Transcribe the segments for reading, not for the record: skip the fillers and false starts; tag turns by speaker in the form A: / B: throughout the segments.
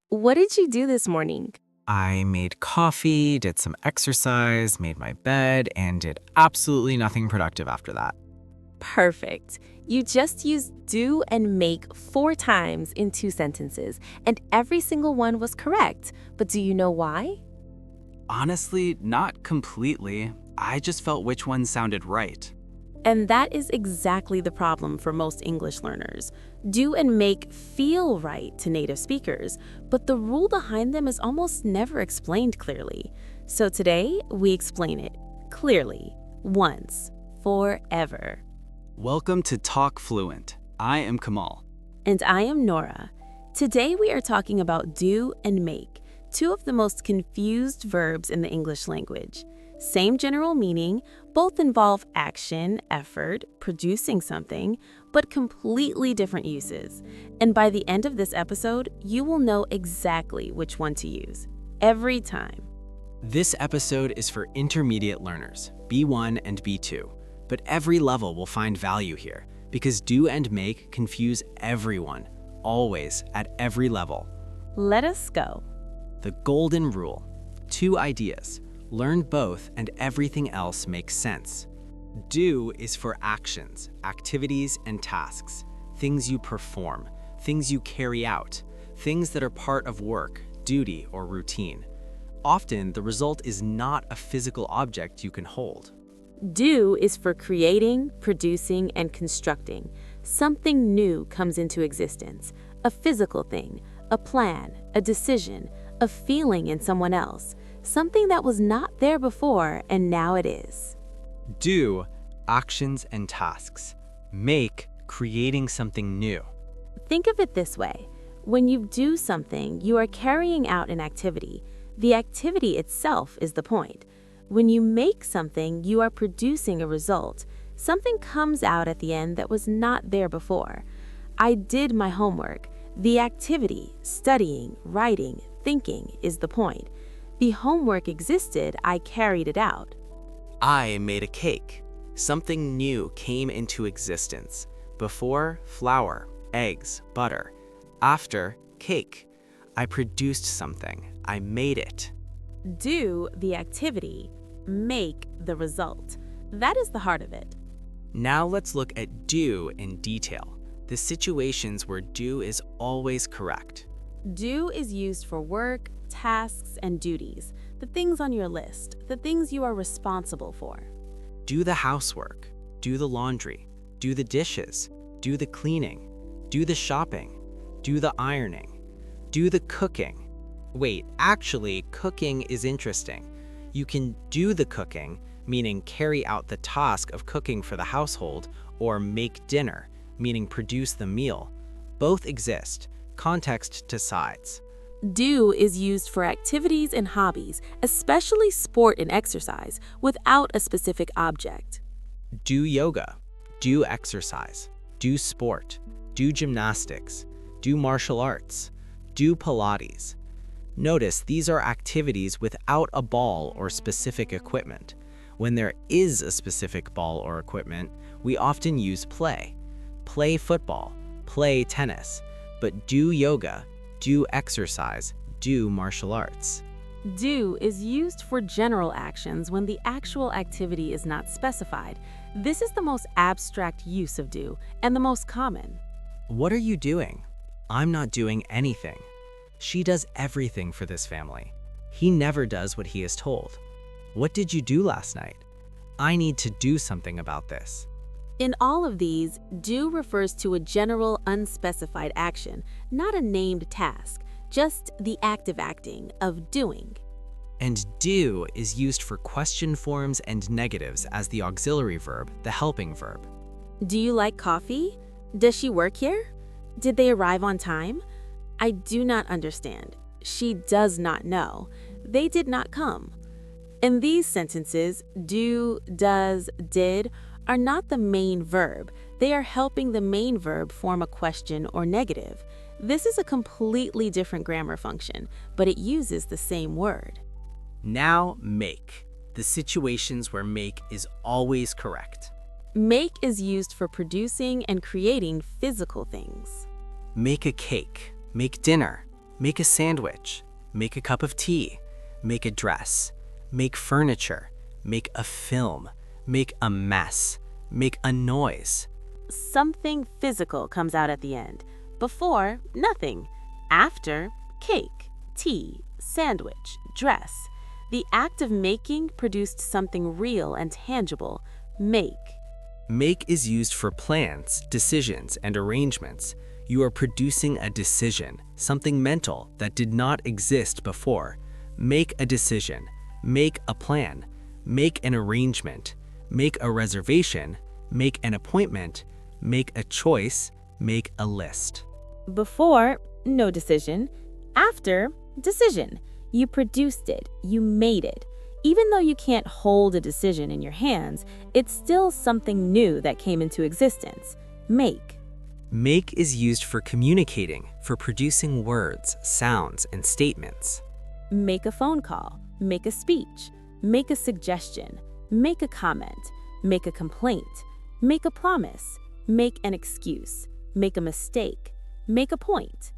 A: What did you do this morning?
B: I made coffee, did some exercise, made my bed, and did absolutely nothing productive after that.
A: Perfect. You just used do and make 4 times in 2 sentences, and every single one was correct. But do you know why?
C: Honestly, not completely. I just felt which one sounded right.
A: And that is exactly the problem for most English learners. Do and make feel right to native speakers, but the rule behind them is almost never explained clearly. So today, we explain it clearly, once, forever.
C: Welcome to TalkFluent. I am Kamal.
A: And I am Nora. Today, we are talking about do and make, two of the most confused verbs in the English language. Same general meaning, both involve action, effort, producing something, but completely different uses. And by the end of this episode, you will know exactly which one to use, every time.
B: This episode is for intermediate learners, B1 and B2, but every level will find value here because do and make confuse everyone, always, at every level.
A: Let us go.
B: The golden rule: 2 ideas. Learn both and everything else makes sense. Do is for actions, activities, and tasks, things you perform, things you carry out, things that are part of work, duty, or routine. Often, the result is not a physical object you can hold.
A: Do is for creating, producing, and constructing. Something new comes into existence, a physical thing, a plan, a decision, a feeling in someone else, something that was not there before and now it is.
B: Do, actions and tasks. Make, creating something new.
A: Think of it this way. When you do something, you are carrying out an activity. The activity itself is the point. When you make something, you are producing a result. Something comes out at the end that was not there before. I did my homework. The activity, studying, writing, thinking, is the point. The homework existed, I carried it out.
D: I made a cake. Something new came into existence. Before, flour, eggs, butter. After, cake. I produced something. I made it.
A: Do the activity, make the result. That is the heart of it.
D: Now let's look at do in detail. The situations where do is always correct.
A: Do is used for work, tasks, and duties, the things on your list, the things you are responsible for.
D: Do the housework. Do the laundry. Do the dishes. Do the cleaning. Do the shopping. Do the ironing. Do the cooking. Wait, actually, cooking is interesting. You can do the cooking, meaning carry out the task of cooking for the household, or make dinner, meaning produce the meal. Both exist. Context decides.
A: Do is used for activities and hobbies, especially sport and exercise, without a specific object.
D: Do yoga. Do exercise. Do sport. Do gymnastics. Do martial arts. Do Pilates. Notice these are activities without a ball or specific equipment. When there is a specific ball or equipment, we often use play. Play football. Play tennis. But do yoga. Do exercise. Do martial arts.
A: Do is used for general actions when the actual activity is not specified. This is the most abstract use of do and the most common.
B: What are you doing? I'm not doing anything. She does everything for this family. He never does what he is told. What did you do last night? I need to do something about this.
A: In all of these, do refers to a general, unspecified action, not a named task, just the active acting of doing.
B: And do is used for question forms and negatives as the auxiliary verb, the helping verb.
A: Do you like coffee? Does she work here? Did they arrive on time? I do not understand. She does not know. They did not come. In these sentences, do, does, did are not the main verb. They are helping the main verb form a question or negative. This is a completely different grammar function, but it uses the same word.
D: Now make. The situations where make is always correct.
A: Make is used for producing and creating physical things.
D: Make a cake. Make dinner. Make a sandwich. Make a cup of tea. Make a dress. Make furniture. Make a film. Make a mess. Make a noise.
A: Something physical comes out at the end. Before, nothing. After, cake, tea, sandwich, dress. The act of making produced something real and tangible. Make.
D: Make is used for plans, decisions, and arrangements. You are producing a decision, something mental that did not exist before. Make a decision. Make a plan. Make an arrangement. Make a reservation. Make an appointment. Make a choice. Make a list.
A: Before, no decision. After, decision. You produced it. You made it. Even though you can't hold a decision in your hands, it's still something new that came into existence. Make.
D: Make is used for communicating, for producing words, sounds, and statements.
A: Make a phone call. Make a speech. Make a suggestion. Make a comment. Make a complaint. Make a promise. Make an excuse. Make a mistake. Make a point.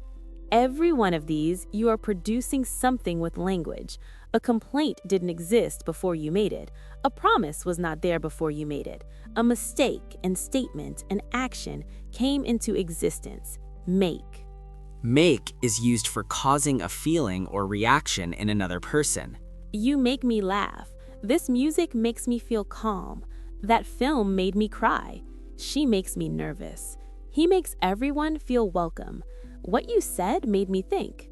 A: Every one of these, you are producing something with language. A complaint didn't exist before you made it. A promise was not there before you made it. A mistake and statement and action came into existence. Make.
B: Make is used for causing a feeling or reaction in another person.
A: You make me laugh. This music makes me feel calm. That film made me cry. She makes me nervous. He makes everyone feel welcome. What you said made me think.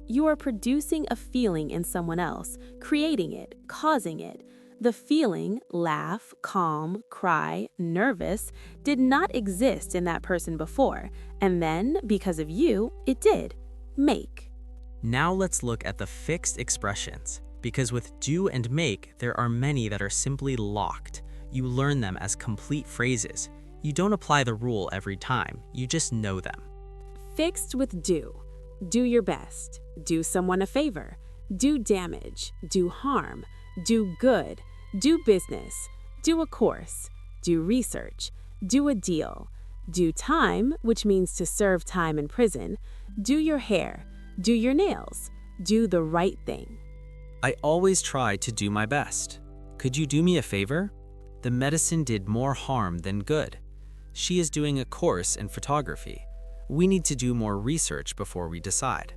A: You are producing a feeling in someone else, creating it, causing it. The feeling, laugh, calm, cry, nervous, did not exist in that person before, and then, because of you, it did. Make.
D: Now let's look at the fixed expressions, because with do and make, there are many that are simply locked. You learn them as complete phrases. You don't apply the rule every time, you just know them.
A: Fixed with do. Do your best. Do someone a favor. Do damage. Do harm. Do good. Do business. Do a course. Do research. Do a deal. Do time, which means to serve time in prison. Do your hair. Do your nails. Do the right thing.
D: I always try to do my best. Could you do me a favor? The medicine did more harm than good. She is doing a course in photography. We need to do more research before we decide.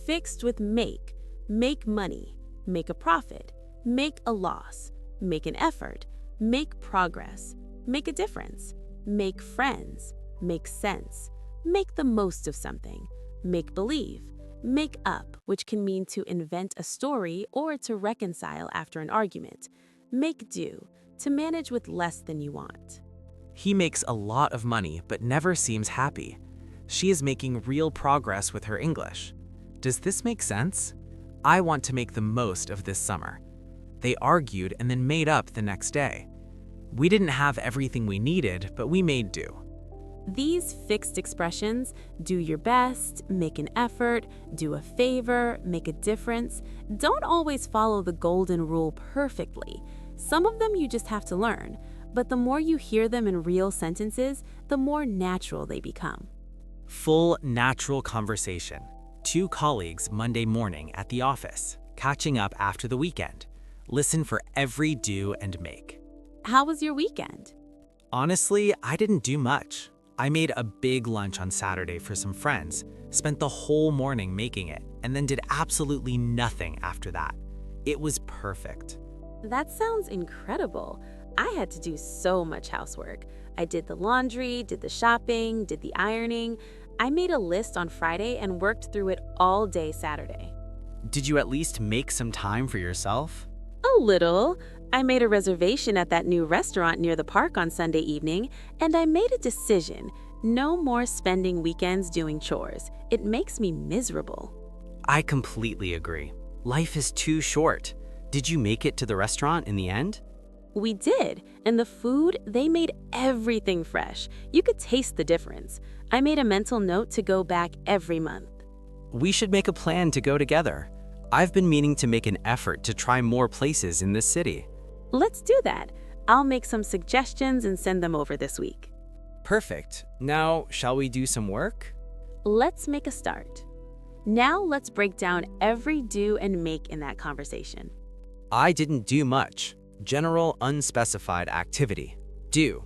A: Fixed with make. Make money. Make a profit. Make a loss. Make an effort. Make progress. Make a difference. Make friends. Make sense. Make the most of something. Make believe. Make up, which can mean to invent a story or to reconcile after an argument. Make do, to manage with less than you want.
C: He makes a lot of money but never seems happy. She is making real progress with her English. Does this make sense? I want to make the most of this summer. They argued and then made up the next day. We didn't have everything we needed, but we made do.
A: These fixed expressions, do your best, make an effort, do a favor, make a difference, don't always follow the golden rule perfectly. Some of them you just have to learn, but the more you hear them in real sentences, the more natural they become.
D: Full, natural conversation. Two colleagues Monday morning at the office, catching up after the weekend. Listen for every do and make.
A: How was your weekend?
D: Honestly, I didn't do much. I made a big lunch on Saturday for some friends, spent the whole morning making it, and then did absolutely nothing after that. It was perfect.
A: That sounds incredible. I had to do so much housework. I did the laundry, did the shopping, did the ironing. I made a list on Friday and worked through it all day Saturday.
C: Did you at least make some time for yourself?
A: A little. I made a reservation at that new restaurant near the park on Sunday evening, and I made a decision. No more spending weekends doing chores. It makes me miserable.
D: I completely agree. Life is too short. Did you make it to the restaurant in the end?
A: We did, and the food, they made everything fresh. You could taste the difference. I made a mental note to go back every month.
D: We should make a plan to go together. I've been meaning to make an effort to try more places in this city.
A: Let's do that. I'll make some suggestions and send them over this week.
D: Perfect. Now, shall we do some work?
A: Let's make a start. Now let's break down every do and make in that conversation.
B: I didn't do much. General unspecified activity. Do.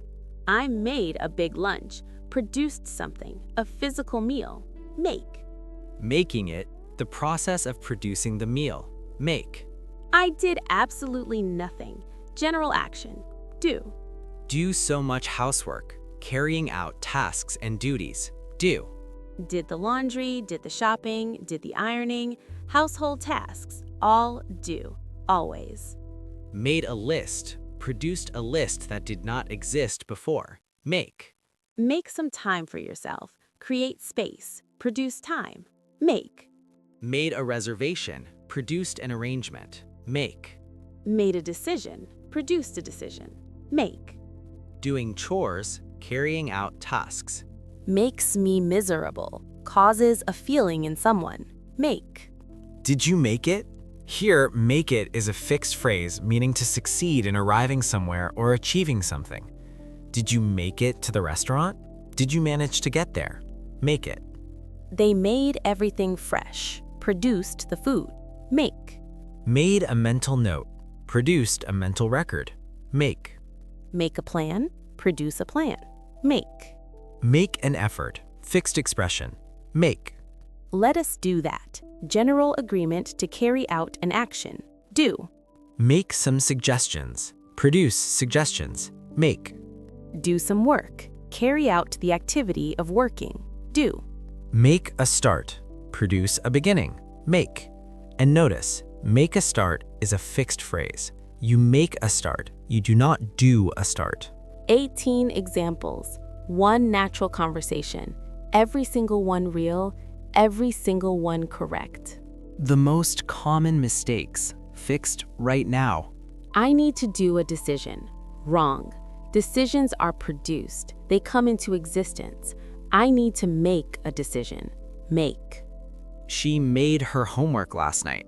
A: I made a big lunch, produced something, a physical meal. Make.
B: Making it, the process of producing the meal. Make.
A: I did absolutely nothing. General action. Do.
B: Do so much housework, carrying out tasks and duties. Do.
A: Did the laundry, did the shopping, did the ironing, household tasks. All do. Always.
B: Made a list, produced a list that did not exist before. Make.
A: Make some time for yourself. Create space. Produce time. Make.
B: Made a reservation, produced an arrangement. Make.
A: Made a decision. Produced a decision. Make.
B: Doing chores, carrying out tasks.
A: Makes me miserable. Causes a feeling in someone. Make.
C: Did you make it? Here, make it is a fixed phrase meaning to succeed in arriving somewhere or achieving something. Did you make it to the restaurant? Did you manage to get there? Make it.
A: They made everything fresh. Produced the food. Make.
C: Made a mental note. Produced a mental record. Make.
A: Make a plan. Produce a plan. Make.
C: Make an effort. Fixed expression. Make.
A: Let us do that. General agreement to carry out an action. Do.
C: Make some suggestions. Produce suggestions. Make.
A: Do some work. Carry out the activity of working. Do.
C: Make a start. Produce a beginning. Make. And notice, make a start is a fixed phrase. You make a start. You do not do a start.
A: 18 examples. One natural conversation. Every single one real. Every single one correct.
B: The most common mistakes. Fixed right now.
A: I need to do a decision. Wrong. Decisions are produced. They come into existence. I need to make a decision. Make.
B: She made her homework last night.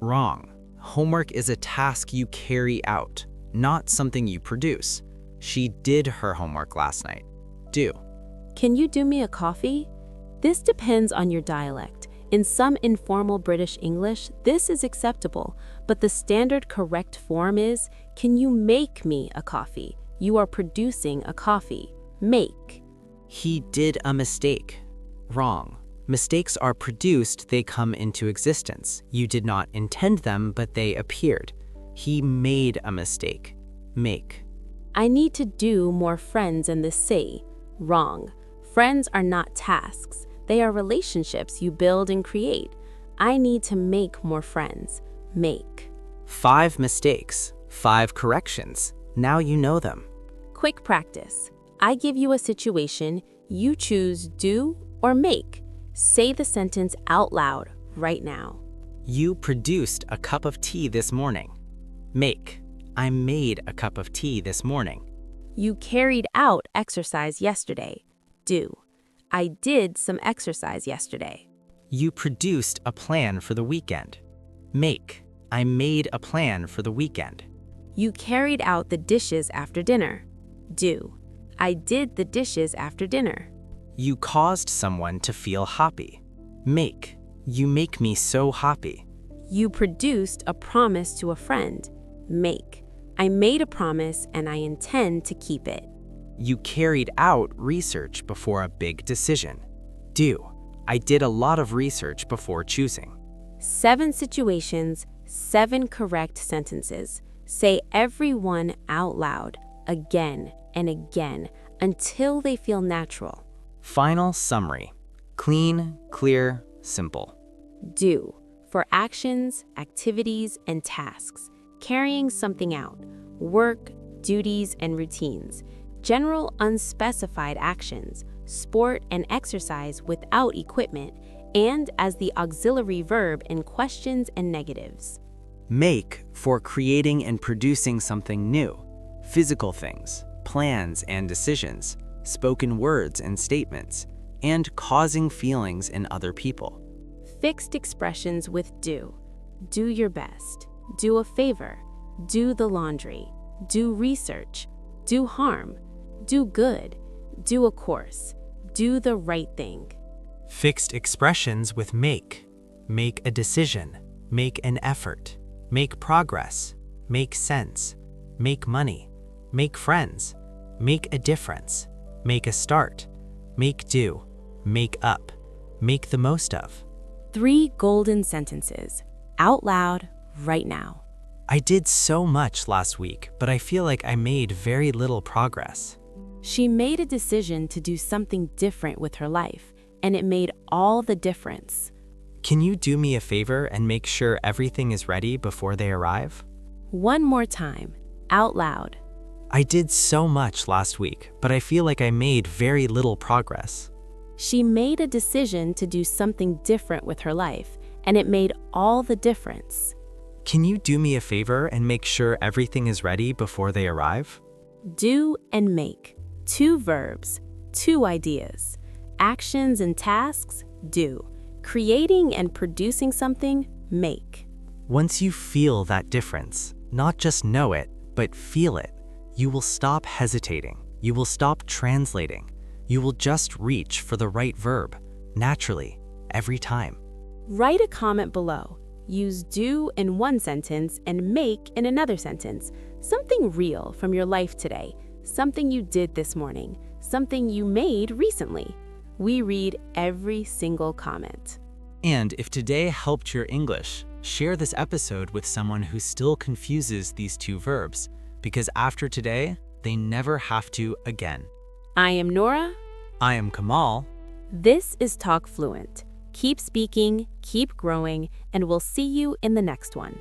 B: Wrong. Homework is a task you carry out, not something you produce. She did her homework last night. Do.
A: Can you do me a coffee? This depends on your dialect. In some informal British English, this is acceptable, but the standard correct form is, can you make me a coffee? You are producing a coffee. Make.
B: He did a mistake. Wrong. Mistakes are produced, they come into existence. You did not intend them, but they appeared. He made a mistake. Make.
A: I need to do more friends in the city. Wrong. Friends are not tasks. They are relationships you build and create. I need to make more friends. Make.
B: 5 mistakes, 5 corrections. Now you know them.
A: Quick practice. I give you a situation. You choose do or make. Say the sentence out loud right now.
B: You produced a cup of tea this morning. Make. I made a cup of tea this morning.
A: You carried out exercise yesterday. Do. I did some exercise yesterday.
B: You produced a plan for the weekend. Make. I made a plan for the weekend.
A: You carried out the dishes after dinner. Do. I did the dishes after dinner.
B: You caused someone to feel happy. Make. You make me so happy.
A: You produced a promise to a friend. Make. I made a promise and I intend to keep it.
B: You carried out research before a big decision. Do. I did a lot of research before choosing.
A: 7 situations, 7 correct sentences. Say every one out loud, again and again, until they feel natural.
B: Final summary. Clean, clear, simple.
A: Do. For actions, activities, and tasks. Carrying something out. Work, duties, and routines. General unspecified actions, sport and exercise without equipment, and as the auxiliary verb in questions and negatives.
B: Make for creating and producing something new, physical things, plans and decisions, spoken words and statements, and causing feelings in other people.
A: Fixed expressions with do. Do your best. Do a favor. Do the laundry. Do research. Do harm. Do good. Do a course. Do the right thing.
C: Fixed expressions with make. make a decision, make an effort, make progress, make sense, make money, make friends, make a difference, make a start, make do, make up, make the most of.
A: 3 golden sentences, out loud, right now.
C: I did so much last week, but I feel like I made very little progress.
A: She made a decision to do something different with her life, and it made all the difference.
C: Can you do me a favor and make sure everything is ready before they arrive?
A: One more time, out loud.
C: I did so much last week, but I feel like I made very little progress.
A: She made a decision to do something different with her life, and it made all the difference.
C: Can you do me a favor and make sure everything is ready before they arrive?
A: Do and make. 2 verbs, 2 ideas. Actions and tasks, do. Creating and producing something, make.
C: Once you feel that difference, not just know it, but feel it, you will stop hesitating. You will stop translating. You will just reach for the right verb, naturally, every time.
A: Write a comment below. Use do in one sentence and make in another sentence. Something real from your life today, something you did this morning, something you made recently. We read every single comment.
C: And if today helped your English, share this episode with someone who still confuses these 2 verbs, because after today, they never have to again.
A: I am Nora.
C: I am Kamal.
A: This is TalkFluent. Keep speaking, keep growing, and we'll see you in the next one.